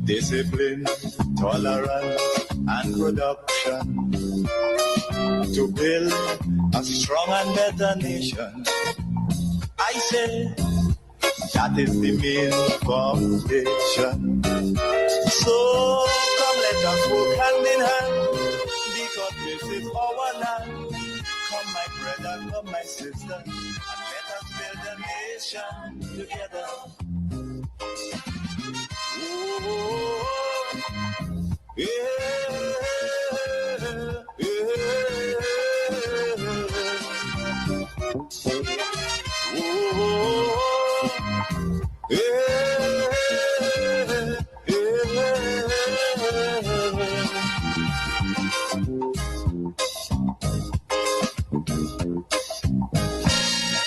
discipline, tolerance, and production to build a strong and better nation. I say that is the main foundation. So come let us work hand in hand, because this is our land. Come my brother, come my sister, and let us build a nation together. Oh, yeah, yeah.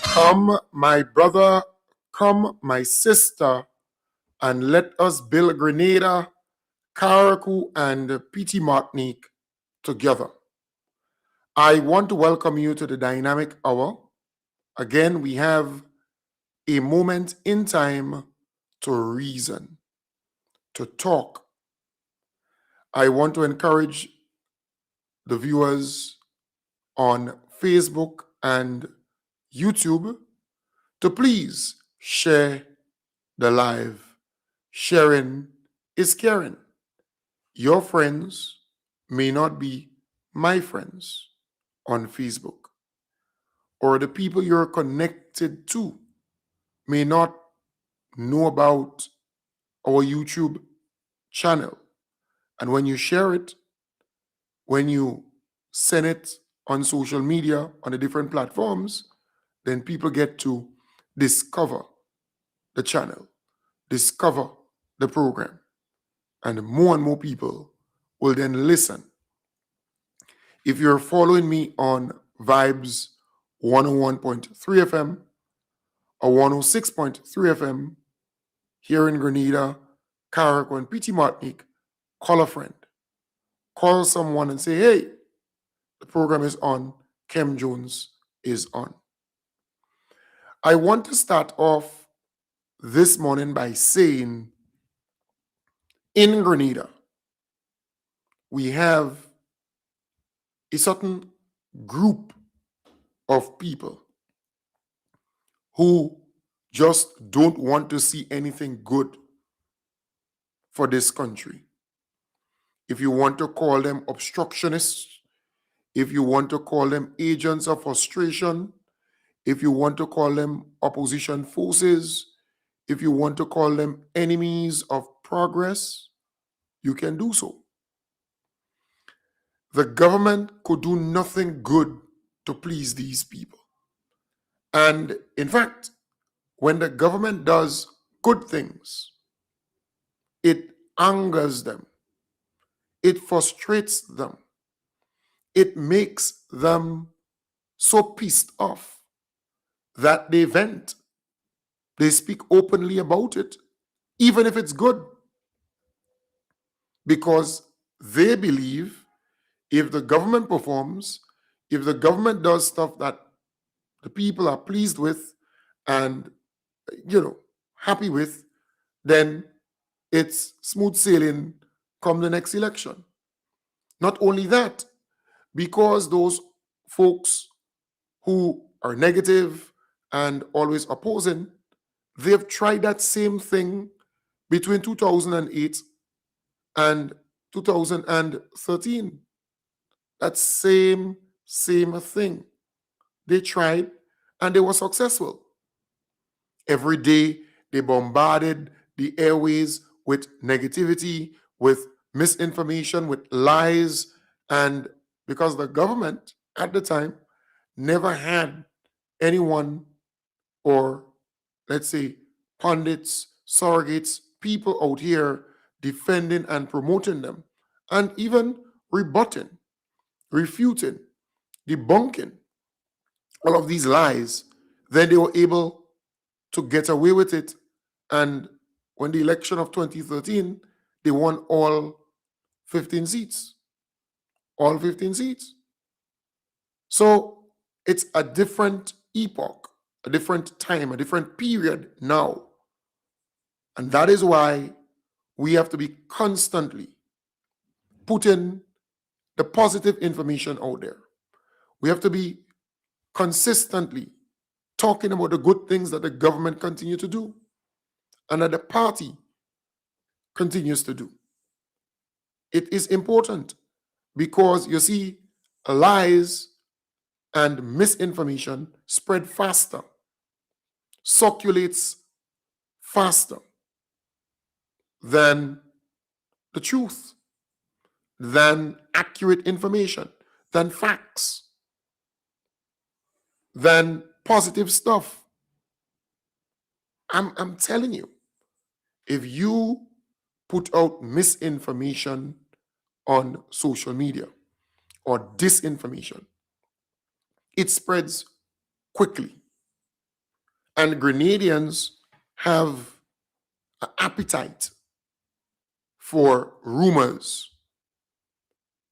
Come, my brother, come, my sister, and let us build Grenada, Carriacou, and Petite Martinique together. I want to welcome you to the Dynamic Hour. Again, we have a moment in time to reason, to talk. I want to encourage the viewers on Facebook and YouTube to please share the live. Sharing is caring. Your friends may not be my friends on Facebook, or the people you're connected to may not know about our YouTube channel. And when you share it, when you send it on social media, on the different platforms, then people get to discover the channel, discover the program, and more people will then listen. If you're following me on Vibes 101.3 FM or 106.3 FM here in Grenada, Carriacou, and Petite Martinique, call a friend. Call someone and say, hey, the program is on, Kem Jones is on. I want to start off this morning by saying, in Grenada, we have a certain group of people who just don't want to see anything good for this country. If you want to call them obstructionists, if you want to call them agents of frustration, if you want to call them opposition forces, if you want to call them enemies of progress, you can do so. The government could do nothing good to please these people. And in fact, when the government does good things, it angers them. It frustrates them. It makes them so pissed off that they vent. They speak openly about it, even if it's good. Because they believe if the government performs, if the government does stuff that the people are pleased with and, happy with, then it's smooth sailing come the next election. Not only that, because those folks who are negative and always opposing, they've tried that same thing between 2008 and 2013. That same thing. They tried and they were successful. Every day they bombarded the airways with negativity, with misinformation, with lies, and because the government at the time never had anyone, or let's say pundits, surrogates, people out here defending and promoting them, and even rebutting, refuting, debunking all of these lies, then they were able to get away with it. And when the election of 2013, they won all 15 seats. All 15 seats. So it's a different epoch, a different time, a different period now. And that is why we have to be constantly putting the positive information out there. We have to be consistently talking about the good things that the government continue to do and that the party continues to do. It is important because you see, lies and misinformation spread faster, circulates faster than the truth, than accurate information, than facts, than positive stuff. I'm telling you, if you put out misinformation on social media or disinformation, it spreads quickly. And Grenadians have an appetite for rumors,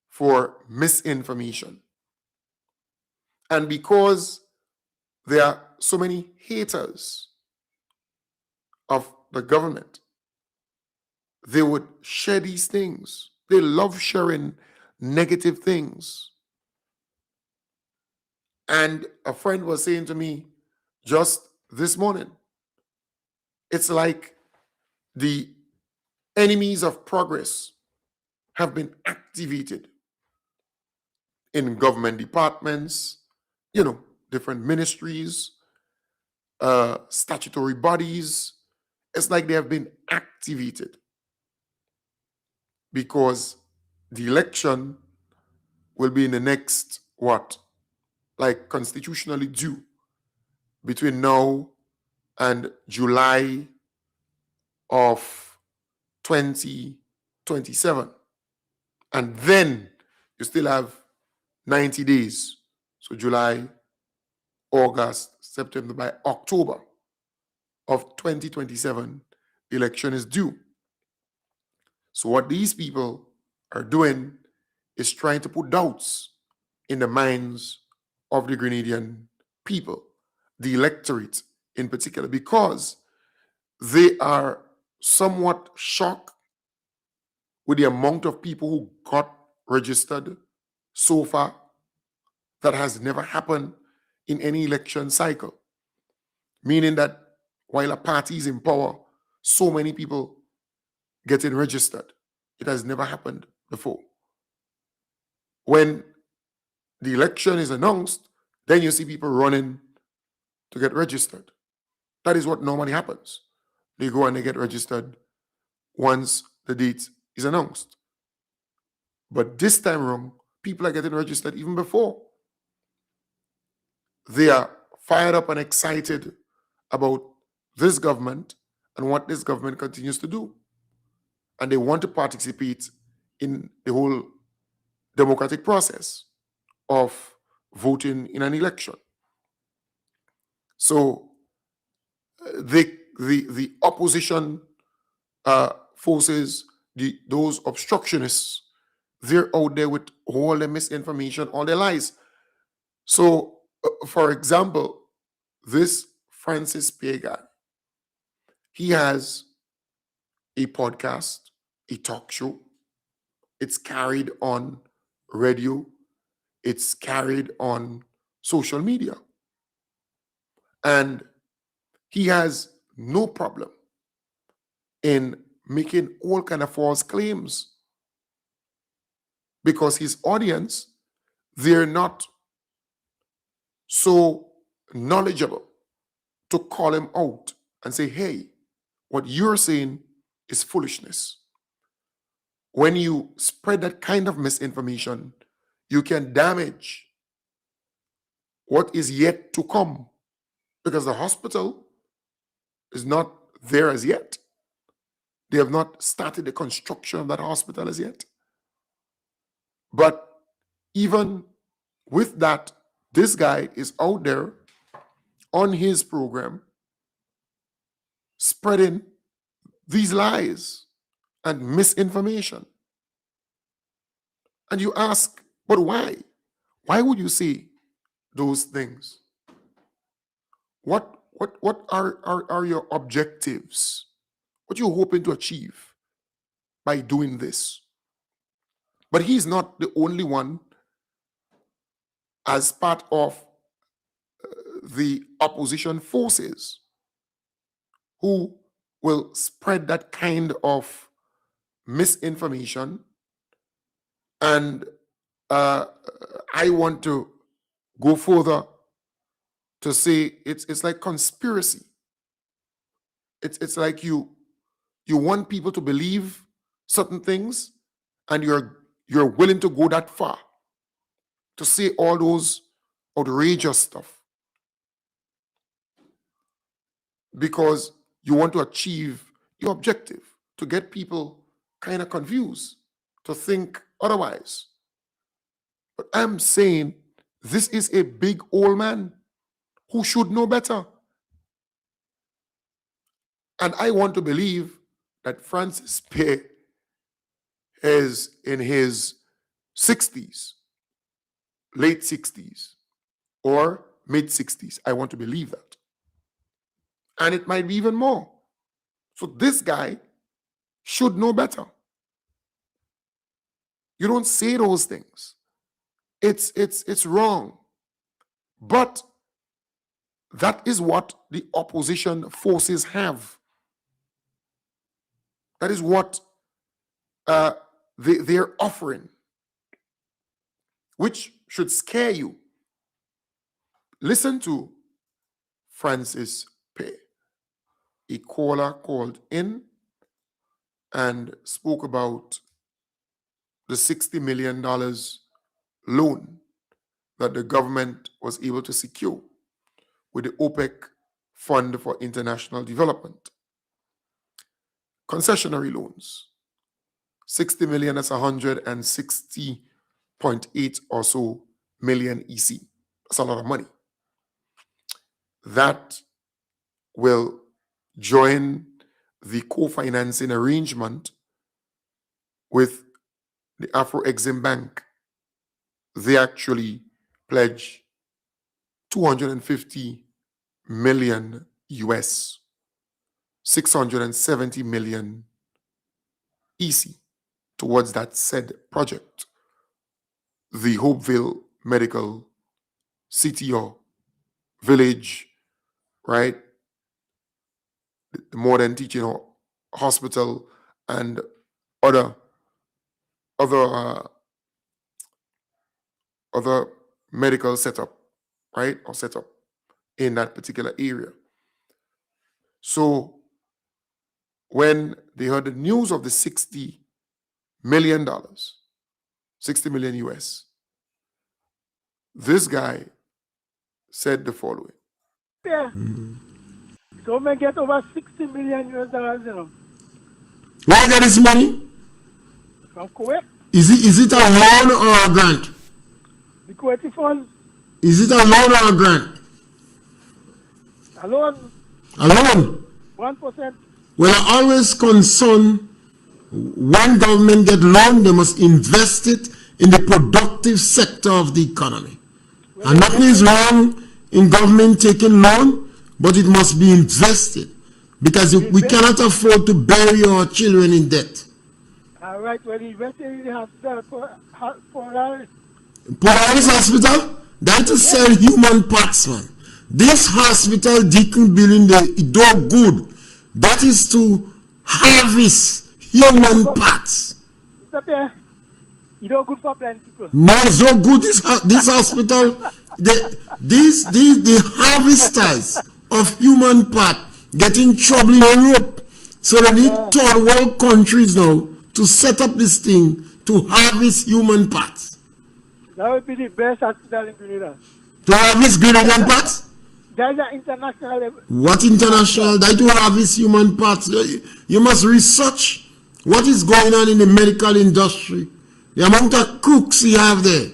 for misinformation. And because there are so many haters of the government, they would share these things. They love sharing negative things. And a friend was saying to me just this morning, it's like the enemies of progress have been activated in government departments, different ministries, statutory bodies. It's like they have been activated because the election will be in the next, like constitutionally due between now and July of 2027. And then you still have 90 days. So July, August, September, by October of 2027, the election is due. So what these people are doing is trying to put doubts in the minds of the Grenadian people, the electorate in particular, because they are somewhat shocked with the amount of people who got registered so far. That has never happened in any election cycle. Meaning that while a party is in power, so many people getting registered. It has never happened before. When the election is announced, then you see people running to get registered. That is what normally happens. They go and they get registered once the date is announced. But this time around, people are getting registered even before. They are fired up and excited about this government and what this government continues to do. And they want to participate in the whole democratic process of voting in an election. So the opposition forces, those obstructionists, they're out there with all the misinformation, all their lies. So, for example, this Francis Pierre guy, he has a podcast, a talk show. It's carried on radio. It's carried on social media. And he has no problem in making all kind of false claims because his audience, they're not so knowledgeable to call him out and say, hey, what you're saying is foolishness. When you spread that kind of misinformation, you can damage what is yet to come because the hospital is not there as yet. They have not started the construction of that hospital as yet. But even with that, this guy is out there on his program spreading these lies and misinformation. And you ask, but why? Why would you say those things? What are your objectives? What are you hoping to achieve by doing this. But he's not the only one as part of the opposition forces who will spread that kind of misinformation. And I want to go further to say it's like conspiracy. It's like you want people to believe certain things, and you're willing to go that far to say all those outrageous stuff because you want to achieve your objective, to get people kind of confused, to think otherwise. But I'm saying this is a big old man who should know better. And I want to believe that Francis Pay is in his 60s, late 60s, or mid 60s. I want to believe that. And it might be even more. So this guy should know better. You don't say those things. It's wrong. But that is what the opposition forces have. That is what they're offering, which should scare you. Listen to Francis Pay. A caller called in and spoke about the $60 million loan that the government was able to secure with the OPEC Fund for International Development. Concessionary loans, 60 million, that's 160.8 or so million EC. That's a lot of money. That will join the co-financing arrangement with the Afro-Exim Bank. They actually pledge 250 million US, 670 million EC towards that said project. The Hopeville Medical City or Village, right? The modern teaching hospital and other medical setup, right? Or setup in that particular area. So when they heard the news of the $60 million, 60 million US, this guy said the following. Yeah. Government get over 60 million US dollars, you know. Where get this money? From Kuwait. Is it a loan or a grant? The Kuwaiti funds. Is it a loan or a grant? A loan. A loan. 1%. Well, I always concern when government get loan, they must invest it in the productive sector of the economy. Well, and nothing is wrong in government taking loan, but it must be invested because we cannot afford to bury our children in debt. All right, well, invested in the hospital for Polaris. Polaris Hospital? That to sell human parts, man. This hospital, Deacon Building, they do good. That is to harvest human parts. You don't good for blind people. No, so good this hospital. The harvesters of human part get in trouble in Europe. So they need third world countries now to set up this thing to harvest human parts. That would be the best hospital in Grenada. To harvest Grenadian parts? There's an international level. What international? That to harvest human parts. You must research what is going on in the medical industry. The amount of cooks you have there.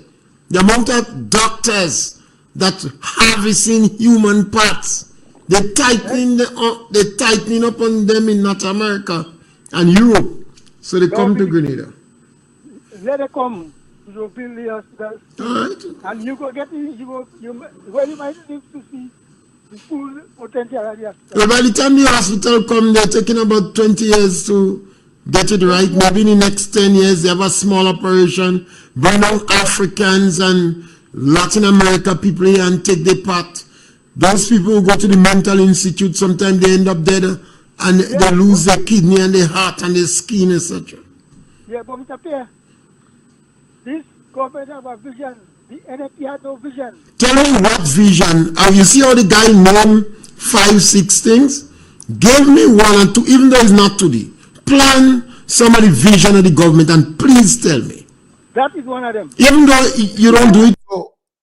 The amount of doctors that harvesting human parts. They tightening up on them in North America and Europe. So they come to Grenada. Let them come to build the hospital. Right. And you go get it, you might live to see the full potential of the hospital. Well, by the time the hospital come, they're taking about 20 years to get it right. Maybe in the next 10 years, they have a small operation, bring out Africans and Latin America people here and take their part. Those people who go to the mental institute, sometimes they end up dead and they lose their kidney and their heart and their skin, etc. Yeah, but Mr. Pierre, this government have a vision. The NFP had no vision. Tell me what vision. You see how the guy named 5, 6 things? Give me 1 and 2, even though it's not today. Plan some of the vision of the government and please tell me. That is one of them. Even though you don't do it.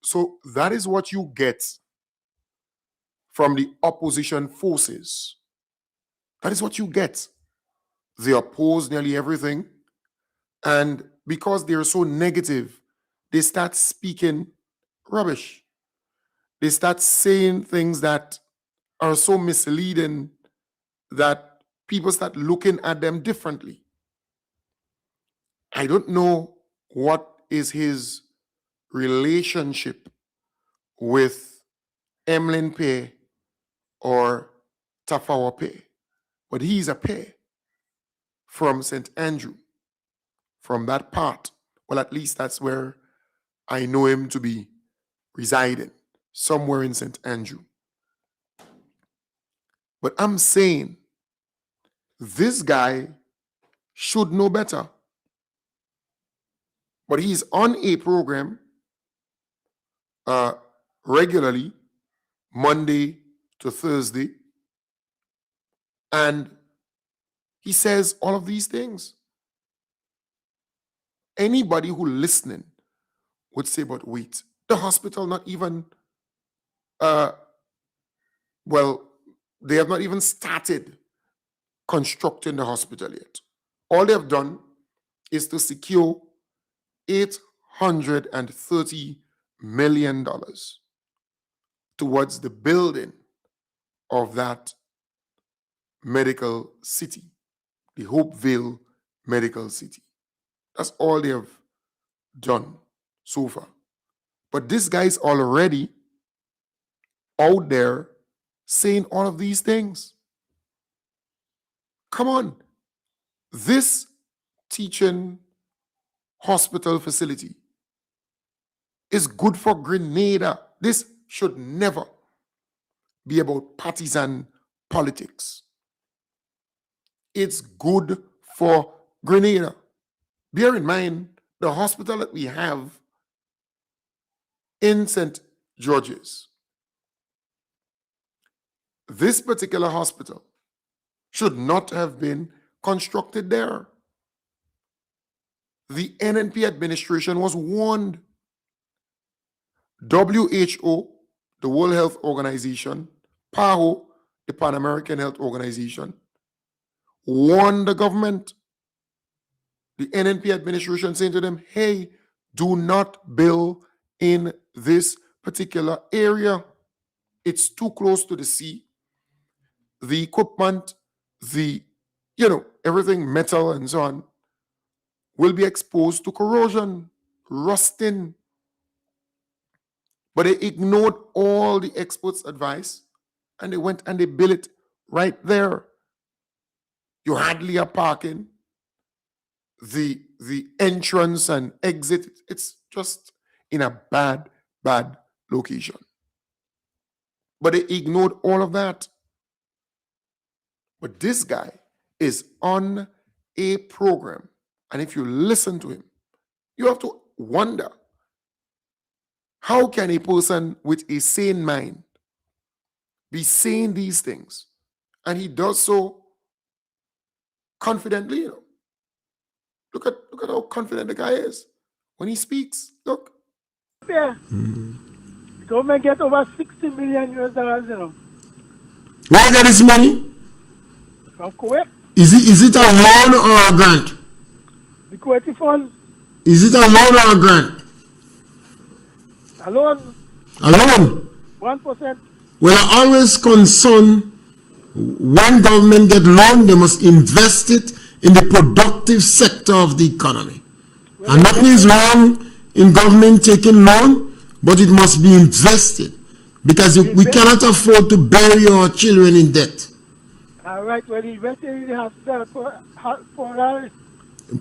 So that is what you get from the opposition forces. That is what you get. They oppose nearly everything. And because they're so negative, they start speaking rubbish. They start saying things that are so misleading that people start looking at them differently. I don't know what is his relationship with Emlyn Pay or Tafawa Pay, but he's a Pay from St. Andrew, from that part. Well, at least that's where I know him to be residing, somewhere in St. Andrew. But I'm saying this guy should know better. But he's on a program regularly, Monday to Thursday, and he says all of these things. Anybody who listening would say, but wait, the hospital not even, well, they have not even started constructing the hospital yet. All they have done is to secure $830 million towards the building of that medical city, the Hopeville Medical City. That's all they have done so far. But this guy's already out there saying all of these things. Come on. This teaching hospital facility is good for Grenada. This should never be about partisan politics. It's good for Grenada. Bear in mind, the hospital that we have in St. George's, this particular hospital should not have been constructed there. The NNP administration was warned. WHO, the World Health Organization, PAHO, the Pan American Health Organization, warned the government. The NNP administration saying to them, hey, do not build in this particular area. It's too close to the sea. The equipment, everything metal and so on, will be exposed to corrosion, rusting. But they ignored all the experts' advice and they went and they built it right there. You hardly are parking. The entrance and exit, it's just in a bad location. But they ignored all of that. But this guy is on a program. And if you listen to him, you have to wonder, how can a person with a sane mind be saying these things? And he does so confidently. Look at how confident the guy is when he speaks. Look. Yeah. Government get over $60 million US, Where get this money? From Kuwait. Is it a loan or a grant? The Kuwaiti fund. Is it a loan or a grant? A loan. A loan. 1%. Well, I always concerned when government get loan, they must invest it in the productive sector of the economy. Well, and nothing is wrong in government taking loan, but it must be invested because we cannot afford to bury our children in debt. All right, when he went in the hospital for Polaris,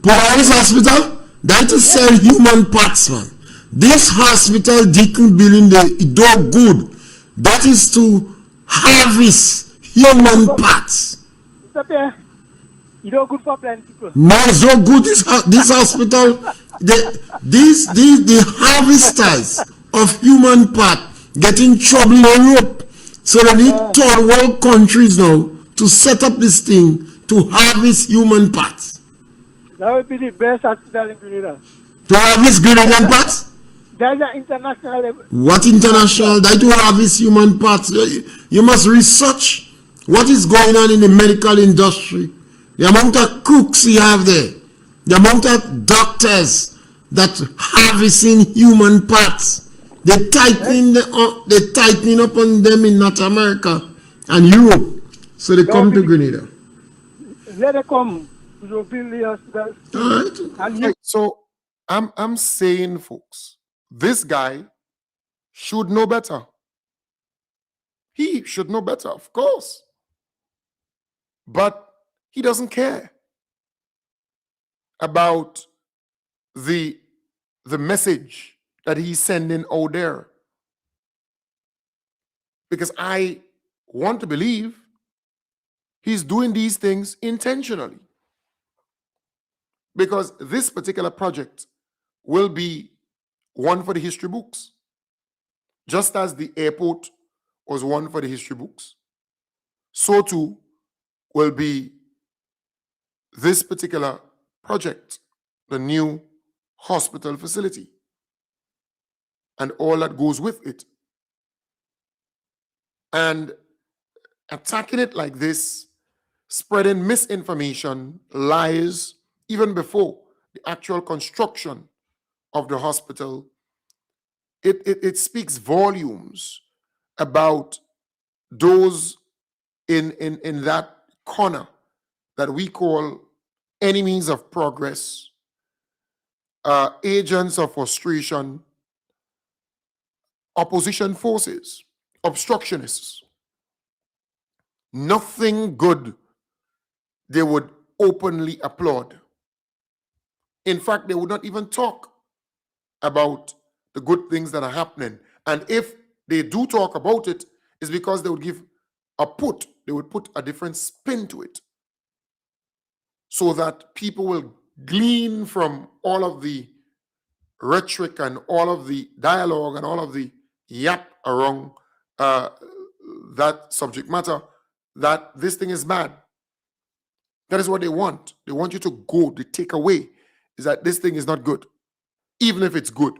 Polaris Hospital, that to yes, sell human parts, man. This hospital didn't building the do good. That is to harvest good human for, parts. Mr. Pierre, you know, good for blind people. No, so good this hospital. The harvesters of human part get in trouble in Europe. So they need Uh, third world countries now to set up this thing to harvest human parts. that would be the best hospital in Grenada. To harvest Grenadian parts? There's an international What international? hospital. That to harvest human parts? You must research what is going on in the medical industry. The amount of cooks you have there. The amount of doctors that harvesting human parts. They tightening up on them in North America and Europe. So they That come would to be Grenada. let it come to build the hospital. All right. And Right. So I'm saying, folks, this guy should know better. He should know better, of course. But he doesn't care about the message that he's sending out there. Because I want to believe he's doing these things intentionally. Because this particular project will be one for the history books. Just as the airport was one for the history books, so too will be this particular project, the new hospital facility, and all that goes with it. And attacking it like this, spreading misinformation, lies, even before the actual construction of the hospital, it speaks volumes about those in that corner that we call enemies of progress, agents of frustration, opposition forces, obstructionists. Nothing good they would openly applaud. In fact, they would not even talk about the good things that are happening. And if they do talk about it, it's because they would they would put a different spin to it so that people will glean from all of the rhetoric and all of the dialogue and all of the yap around that subject matter that this thing is bad. That is what they want. They want you to go. The takeaway is that this thing is not good, even if it's good.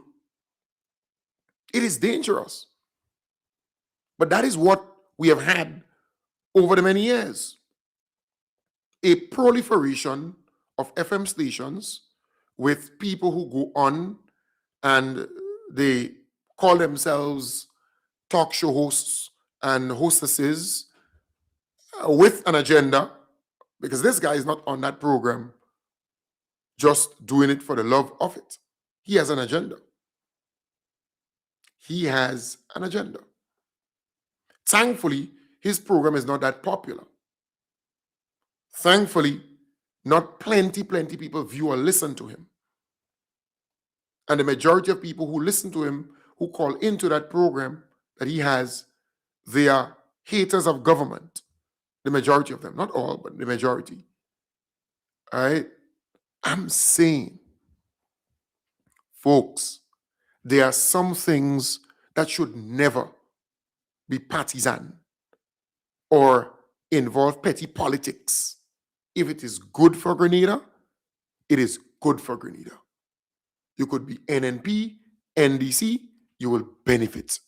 It is dangerous. But that is what we have had over the many years. A proliferation of FM stations with people who go on and they call themselves talk show hosts and hostesses with an agenda, because this guy is not on that program just doing it for the love of it. He has an agenda. He has an agenda. Thankfully, his program is not that popular. Thankfully, not plenty people view or listen to him. And the majority of people who listen to him, who call into that program that he has, they are haters of government. The majority of them, not all, but the majority. All right? I'm saying, folks, there are some things that should never be partisan or involve petty politics. If it is good for Grenada, it is good for Grenada. You could be NNP, NDC, you will benefit.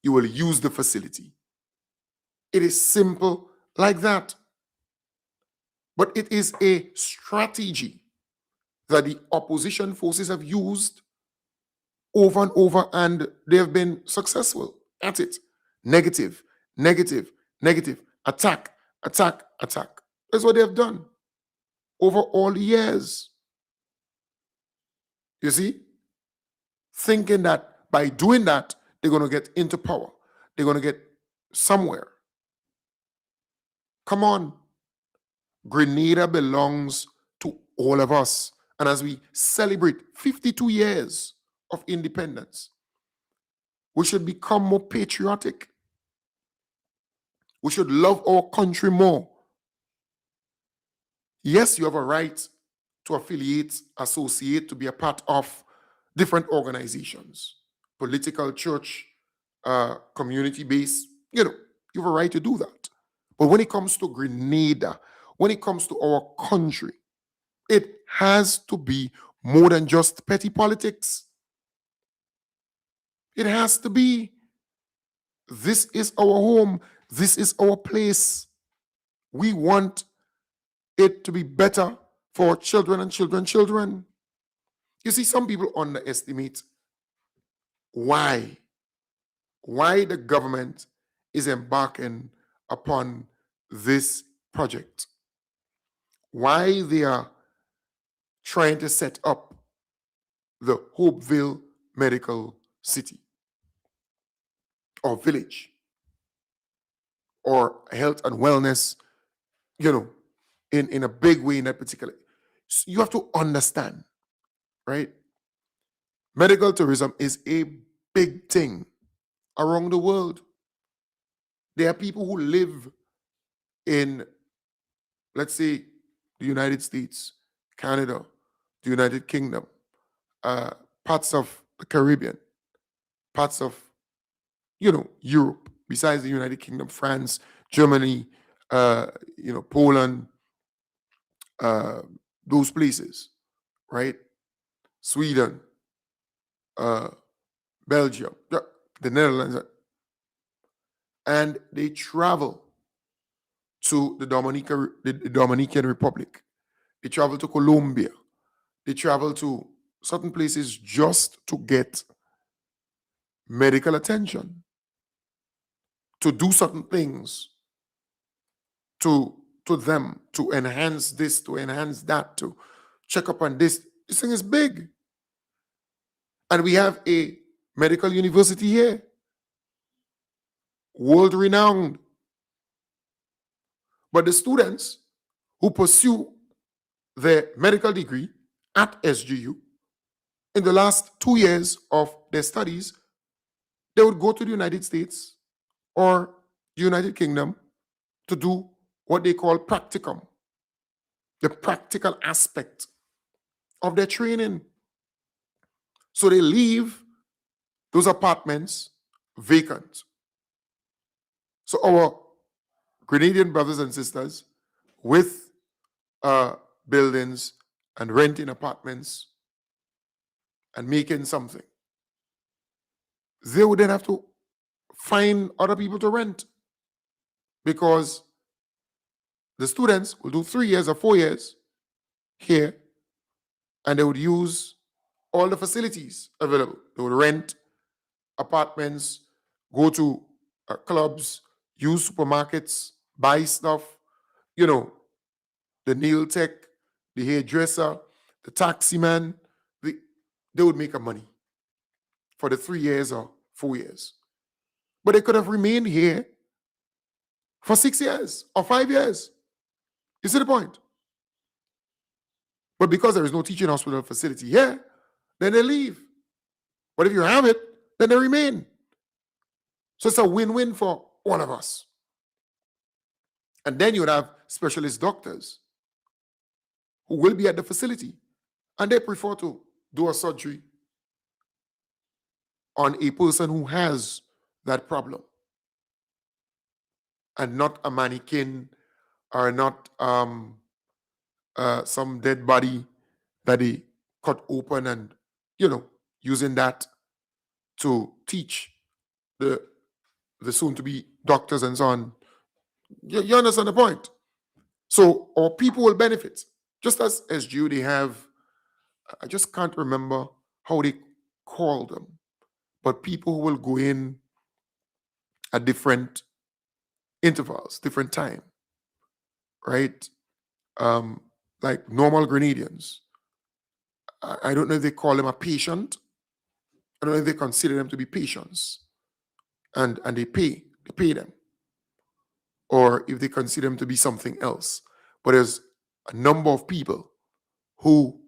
You will use the facility. It is simple like that. But it is a strategy that the opposition forces have used over and over, and they have been successful at it. Negative, negative, negative, attack, attack, attack. That's what they have done over all the years. You see? Thinking that by doing that, they're going to get into power. They're going to get somewhere. Come on. Grenada belongs to all of us. And as we celebrate 52 years of independence, we should become more patriotic. We should love our country more. Yes, you have a right to affiliate, associate, to be a part of different organizations, political, church, community-based. You have a right to do that. But when it comes to Grenada, when it comes to our country, it has to be more than just petty politics. It has to be. This is our home. This is our place. We want it to be better for our children and children. You see, some people underestimate why the government is embarking upon this project, why they are trying to set up the Hopeville Medical City or village or health and wellness, in a big way in that particular. You have to understand, right? Medical tourism is a big thing around the world. There are people who live in, let's say, the United States, Canada, the United Kingdom, parts of the Caribbean, parts of, Europe, besides the United Kingdom, France, Germany, Poland, those places, right? Sweden, Belgium, the Netherlands, and they travel to the Dominican Republic. They travel to Colombia. They travel to certain places just to get medical attention, to do certain things to them, to enhance this, to enhance that, to check up on this. This thing is big. And we have a medical university here, world renowned. But the students who pursue their medical degree at SGU, in the last 2 years of their studies, they would go to the United States or the United Kingdom to do what they call practicum, the practical aspect of their training. So they leave those apartments vacant. So our Grenadian brothers and sisters with buildings and renting apartments and making something, they would then have to find other people to rent, because the students will do 3 years or 4 years here, and they would use all the facilities available. They would rent apartments, go to clubs, use supermarkets, buy stuff, the nail tech, the hairdresser, the taxi man, they would make a money for the 3 years or 4 years. But they could have remained here for 6 years or 5 years. You see the point? But because there is no teaching hospital facility here, then they leave. But if you have it, then they remain. So it's a win-win for all of us. And then you would have specialist doctors who will be at the facility, and they prefer to do a surgery on a person who has that problem, and not a mannequin or not some dead body that they cut open and, using that to teach the soon-to-be doctors and so on. You understand the point? So our people will benefit. Just as SGU, they have, I just can't remember how they call them, but people who will go in at different intervals, different time, right? Like normal Grenadians. I don't know if they call them a patient. I don't know if they consider them to be patients, and they pay them, or if they consider them to be something else. but there's a number of people who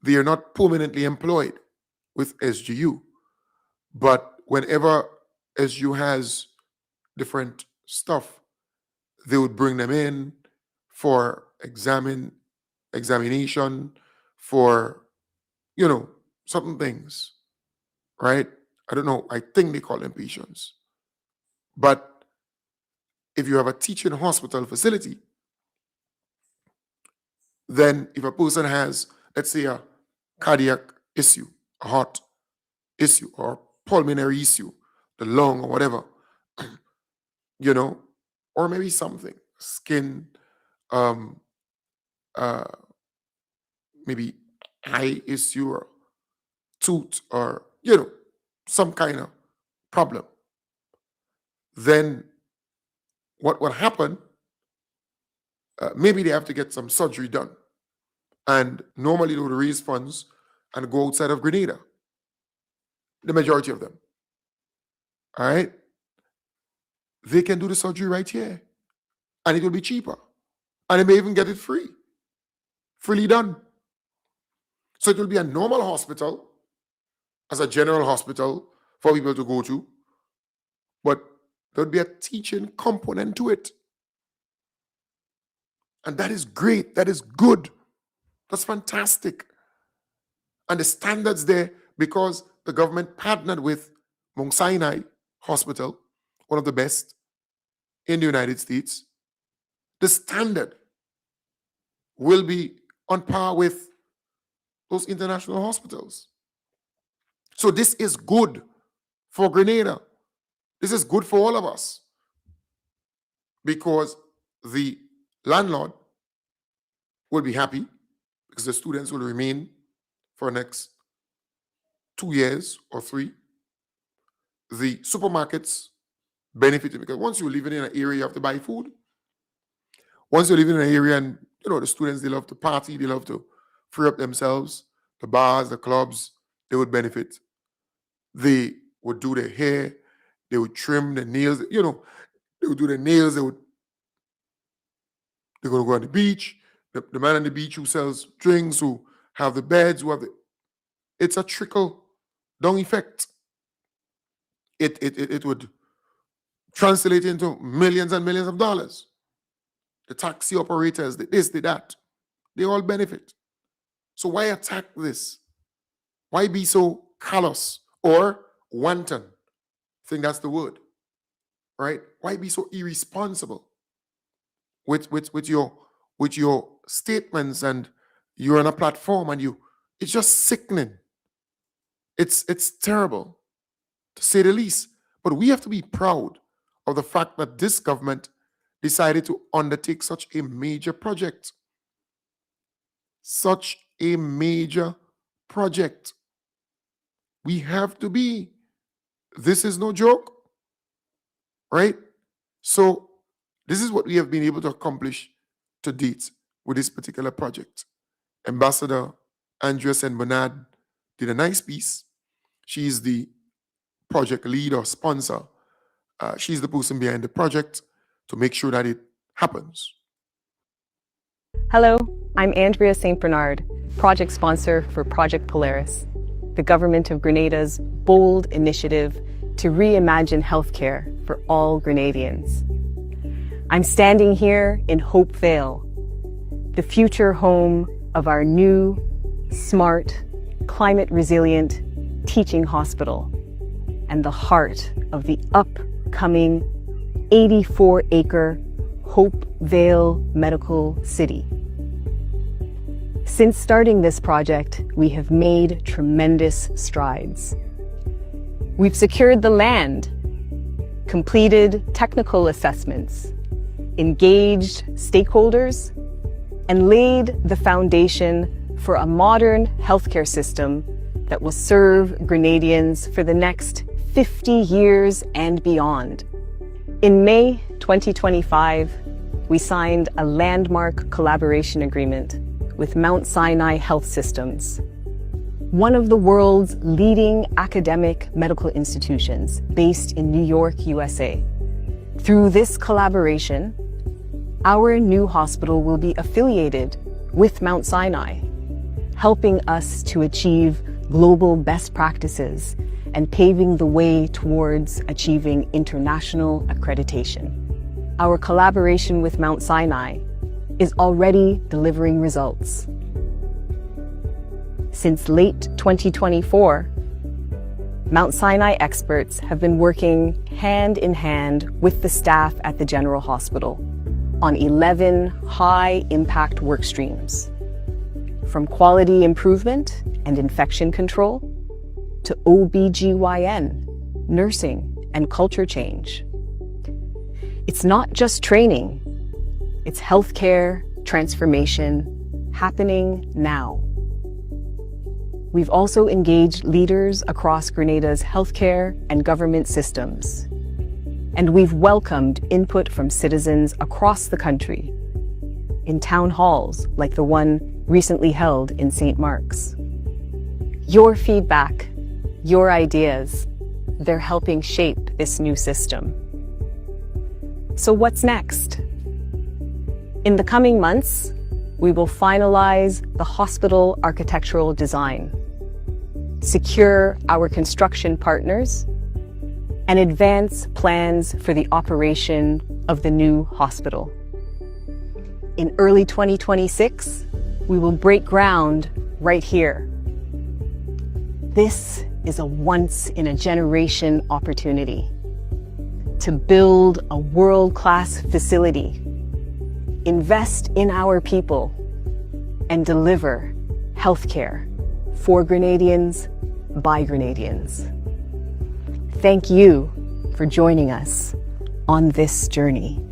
they are not permanently employed with SGU. But whenever SGU has different stuff, they would bring them in for examination, for, certain things, right? I don't know. I think they call them patients. But if you have a teaching hospital facility, then if a person has, let's say, a cardiac issue, a heart issue, or pulmonary issue, the lung or whatever, or maybe something, skin, maybe eye issue or tooth or, some kind of problem, then what will happen, maybe they have to get some surgery done. And normally they would raise funds and go outside of Grenada, the majority of them. All right? They can do the surgery right here. And it will be cheaper. And they may even get it freely done. So it will be a normal hospital, as a general hospital for people to go to, but there would be a teaching component to it. And that is great. That is good. That's fantastic. And the standards there, because the government partnered with Mount Sinai Hospital, one of the best in the United States, the standard will be on par with those international hospitals. So this is good for Grenada. This is good for all of us, because the landlord will be happy because the students will remain for the next 2 years or 3. The supermarkets benefit because once you're living in an area, you have to buy food. Once you're living in an area and, the students, they love to party, they love to free up themselves, the bars, the clubs, they would benefit. They would do their hair, they would trim their nails, they would do their nails, they're going to go on the beach. The man on the beach who sells drinks, who have the beds, it's a trickle down effect. It would translate into millions and millions of dollars. The taxi operators, this, that, they all benefit. So why attack this? Why be so callous or wanton? I think that's the word, right? Why be so irresponsible with your statements, and you're on a platform and it's just sickening. It's terrible, to say the least. But we have to be proud of the fact that this government decided to undertake such a major project. Such a major project. We have to be. This is no joke, right? So this is what we have been able to accomplish to date with this particular project. Ambassador Andrea St. Bernard did a nice piece. She's the project lead or sponsor. She's the person behind the project to make sure that it happens. Hello, I'm Andrea St. Bernard, project sponsor for Project Polaris, the Government of Grenada's bold initiative to reimagine healthcare for all Grenadians. I'm standing here in Hope Vale, the future home of our new, smart, climate-resilient teaching hospital and the heart of the upcoming 84-acre Hope Vale Medical City. Since starting this project, we have made tremendous strides. We've secured the land, completed technical assessments, engaged stakeholders, and laid the foundation for a modern healthcare system that will serve Grenadians for the next 50 years and beyond. In May 2025, we signed a landmark collaboration agreement with Mount Sinai Health Systems, one of the world's leading academic medical institutions based in New York, USA. Through this collaboration, Our new hospital will be affiliated with Mount Sinai, helping us to achieve global best practices and paving the way towards achieving international accreditation. Our collaboration with Mount Sinai is already delivering results. Since late 2024, Mount Sinai experts have been working hand in hand with the staff at the General Hospital on 11 high-impact work streams, from quality improvement and infection control to OBGYN, nursing, and culture change. It's not just training, it's healthcare transformation happening now. We've also engaged leaders across Grenada's healthcare and government systems, and we've welcomed input from citizens across the country in town halls like the one recently held in St. Mark's. Your feedback, your ideas, they're helping shape this new system. So what's next? In the coming months, we will finalize the hospital architectural design, secure our construction partners, and advance plans for the operation of the new hospital. In early 2026, we will break ground right here. This is a once-in-a-generation opportunity to build a world-class facility, invest in our people, and deliver healthcare for Grenadians by Grenadians. Thank you for joining us on this journey.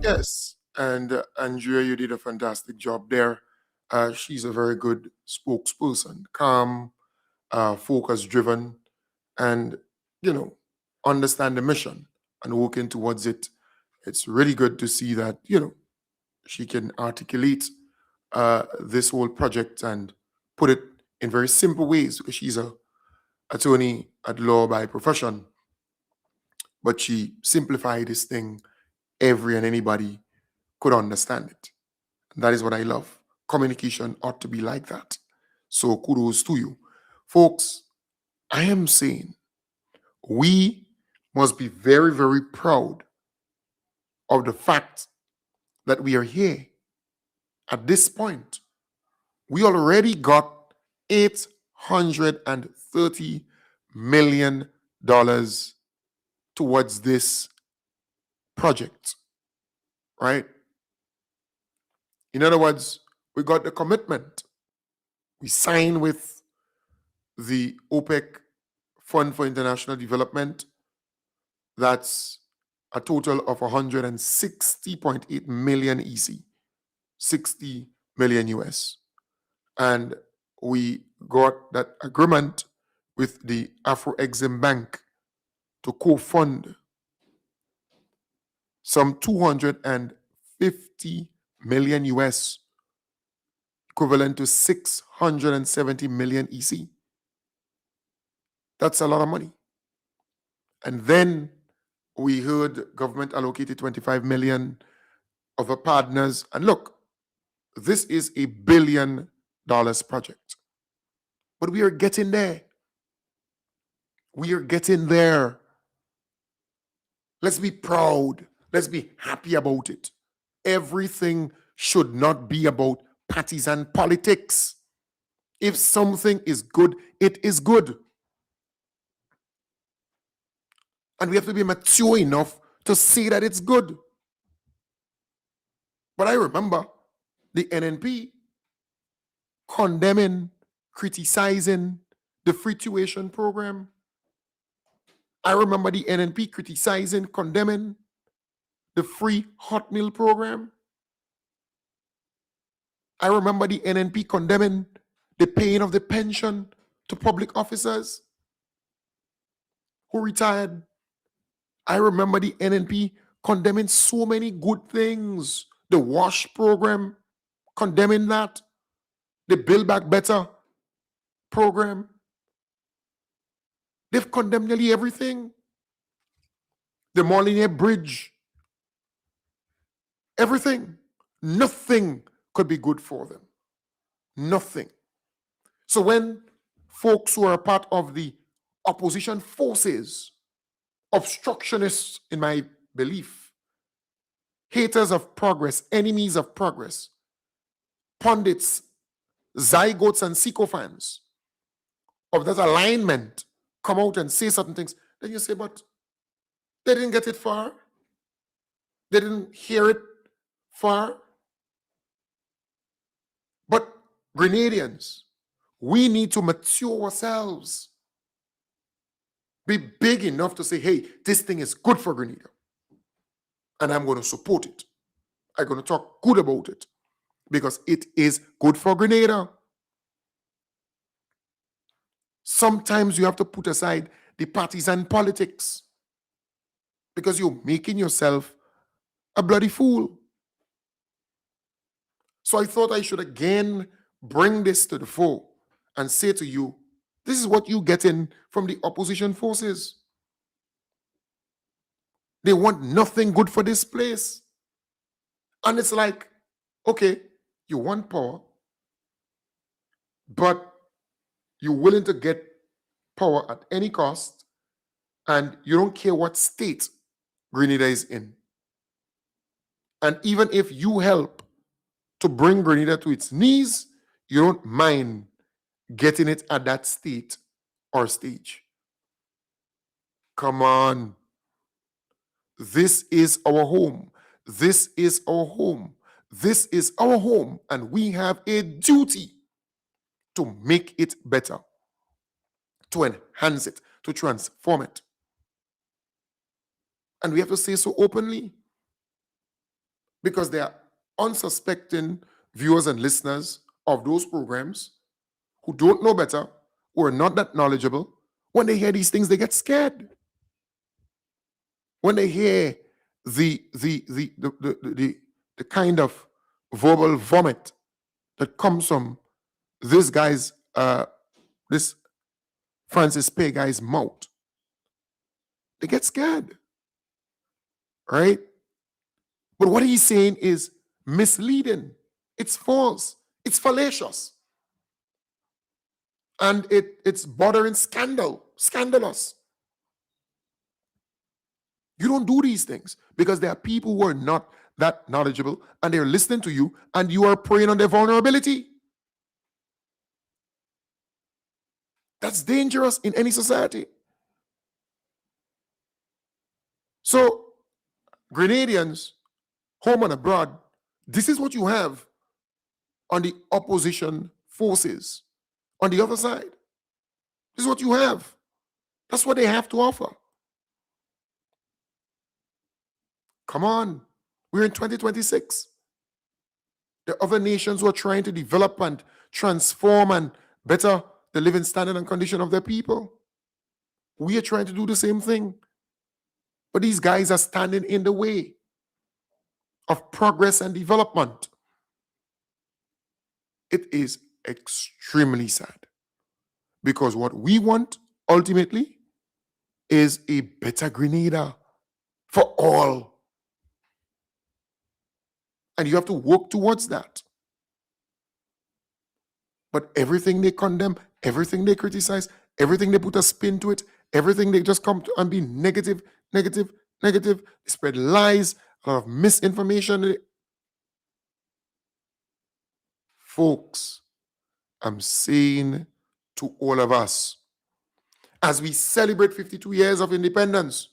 Yes, and Andrea, you did a fantastic job there. She's a very good spokesperson, calm, focus-driven, and, understand the mission and working towards it. It's really good to see that, she can articulate this whole project and put it in very simple ways, because she's a attorney at law by profession, but she simplified this thing. Every and anybody could understand it. And that is what I love. Communication ought to be like that. So kudos to you. Folks, I am saying we must be very, very proud of the fact that we are here at this point. We already got $830 million towards this project, right? In other words, we got the commitment. We signed with the OPEC Fund for International Development. That's a total of 160.8 million EC, 60 million US. And we got that agreement with the Afro-Exim Bank to co-fund some 250 million US, equivalent to 670 million EC. That's a lot of money. And then we heard government allocated 25 million, other partners. And look, this is $1 billion project. But we are getting there. We are getting there. Let's be proud. Let's be happy about it. Everything should not be about partisan politics. If something is good, it is good. And we have to be mature enough to say that it's good. But I remember the NNP condemning, criticizing the free tuition program. I remember the NNP criticizing, condemning the free hot meal program. I remember the NNP condemning the paying of the pension to public officers who retired. I remember the NNP condemning so many good things. The WASH program, condemning that. The Build Back Better program. They've condemned nearly everything. The Molyneux Bridge. Everything. Nothing could be good for them. Nothing. So when folks who are part of the opposition forces, obstructionists in my belief, haters of progress, enemies of progress, pundits, zygotes and sycophants of that alignment come out and say certain things, then you say, but they didn't get it far. They didn't hear it far. But Grenadians, we need to mature ourselves. Be big enough to say, hey, this thing is good for Grenada. And I'm going to support it. I'm going to talk good about it because it is good for Grenada. Sometimes you have to put aside the partisan politics because you're making yourself a bloody fool. So I thought I should again bring this to the fore and say to you, this is what you get in from the opposition forces. They want nothing good for this place. And it's like, okay, you want power, but you're willing to get power at any cost, and you don't care what state Grenada is in. And even if you help to bring Grenada to its knees, you don't mind getting it at that state or stage. Come on. This is our home. This is our home. This is our home, and we have a duty to make it better, to enhance it, to transform it. And we have to say so openly because there are unsuspecting viewers and listeners of those programs who don't know better, who are not that knowledgeable. When they hear these things, they get scared. When they hear the kind of verbal vomit that comes from this guy's, this Francis Pay guy's mouth, they get scared, right? But what he's saying is misleading. It's false. It's fallacious. And it's bordering scandalous. You don't do these things because there are people who are not that knowledgeable and they're listening to you and you are preying on their vulnerability. That's dangerous in any society. So, Grenadians, home and abroad, this is what you have on the opposition forces on the other side. This is what you have. That's what they have to offer. Come on. We're in 2026. There are other nations who are trying to develop and transform and better the living standard and condition of their people. We are trying to do the same thing. But these guys are standing in the way of progress and development. It is extremely sad because what we want ultimately is a better Grenada for all. And you have to work towards that. But everything they condemn, everything they criticize, everything they put a spin to it, everything they just come to and be negative. They spread lies, a lot of misinformation. Folks, I'm saying to all of us, as we celebrate 52 years of independence,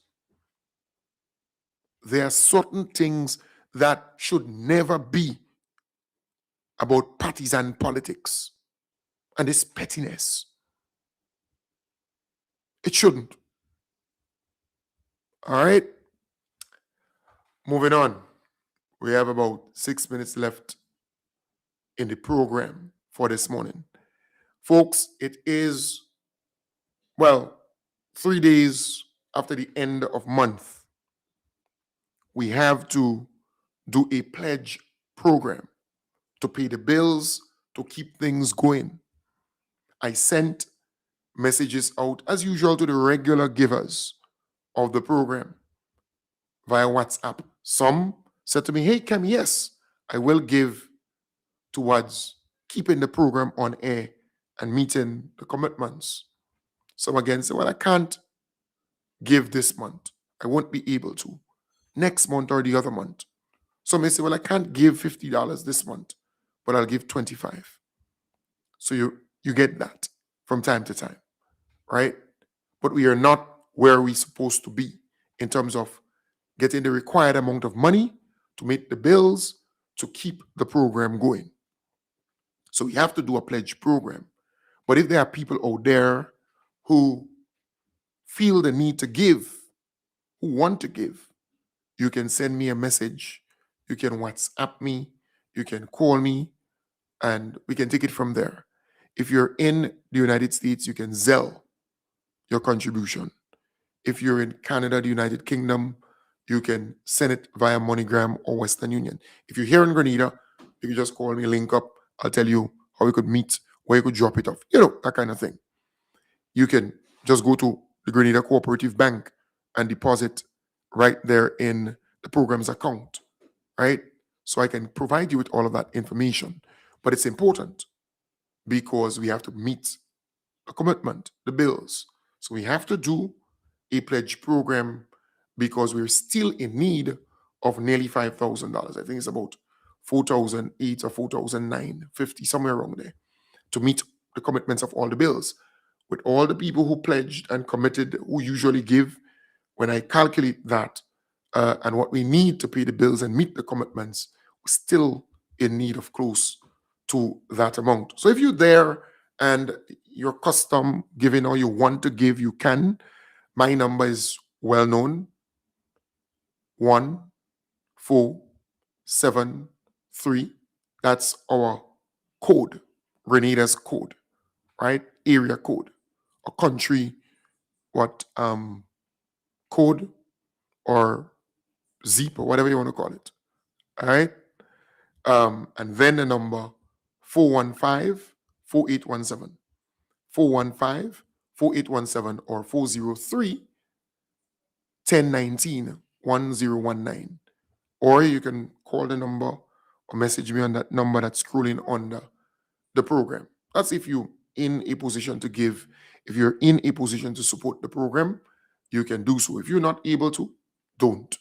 there are certain things that should never be about partisan politics and this pettiness. It shouldn't. All right. Moving on. We have about 6 minutes left in the program for this morning. Folks, it is, 3 days after the end of month. We have to do a pledge program to pay the bills, to keep things going. I sent messages out as usual to the regular givers of the program via WhatsApp. Some said to me, hey, Cam, yes, I will give towards keeping the program on air and meeting the commitments. Some again say, well, I can't give this month. I won't be able to. Next month or the other month. Some may say, well, I can't give $50 this month, but I'll give 25. So you get that from time to time, right? But we are not where we're supposed to be in terms of getting the required amount of money to meet the bills to keep the program going. So we have to do a pledge program. But if there are people out there who feel the need to give, who want to give, you can send me a message, you can WhatsApp me, you can call me, and we can take it from there. If you're in the United States, you can Zelle your contribution. If you're in Canada, the United Kingdom, you can send it via MoneyGram or Western Union. If you're here in Grenada, you can just call me, link up. I'll tell you how we could meet, where you could drop it off. That kind of thing. You can just go to the Grenada Cooperative Bank and deposit right there in the program's account, right? So I can provide you with all of that information. But it's important because we have to meet a commitment, the bills. So we have to do a pledge program because we're still in need of nearly $5,000. I think it's about 4,008 or 4,950, somewhere around there, to meet the commitments of all the bills. With all the people who pledged and committed, who usually give, when I calculate that and what we need to pay the bills and meet the commitments, we're still in need of close to that amount. So if you're there and you're custom giving or you want to give, you can. My number is well known, 1473. That's our code, Grenada's code, right? Area code, a country, code or zip or whatever you want to call it. All right. And then the number 415-4817. 415-4817 or 403-1019-1019. Or you can call the number or message me on that number that's scrolling under the program. That's if you're in a position to give. If you're in a position to support the program, you can do so. If you're not able to, don't.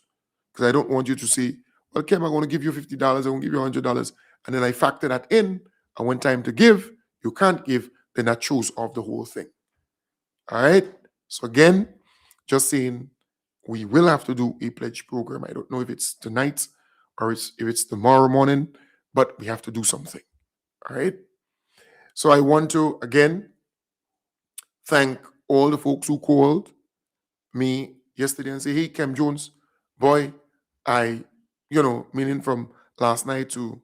Because I don't want you to say, well, Kim, I'm going to give you $50, I'm going to give you $100, and then I factor that in, and when time to give, you can't give, then that shows off the whole thing. All right? So again, just saying, we will have to do a pledge program. I don't know if it's tonight or if it's tomorrow morning, but we have to do something. All right? So I want to, again, thank all the folks who called me yesterday and say, hey, Cam Jones, boy, meaning from last night to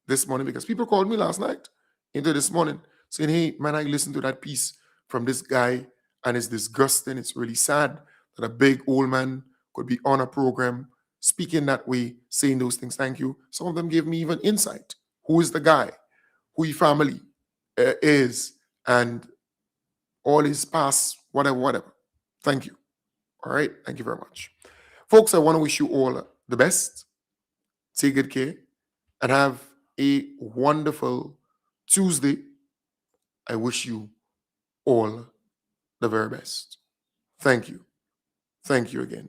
this morning, because people called me last night into this morning saying, hey, man, I listened to that piece from this guy and it's disgusting. It's really sad that a big old man could be on a program speaking that way, saying those things. Thank you. Some of them gave me even insight. Who is the guy? Who his family is, and all his past, whatever. Thank you. All right. Thank you very much. Folks, I want to wish you all the best. Take good care and have a wonderful Tuesday. I wish you all the very best. Thank you. Thank you again.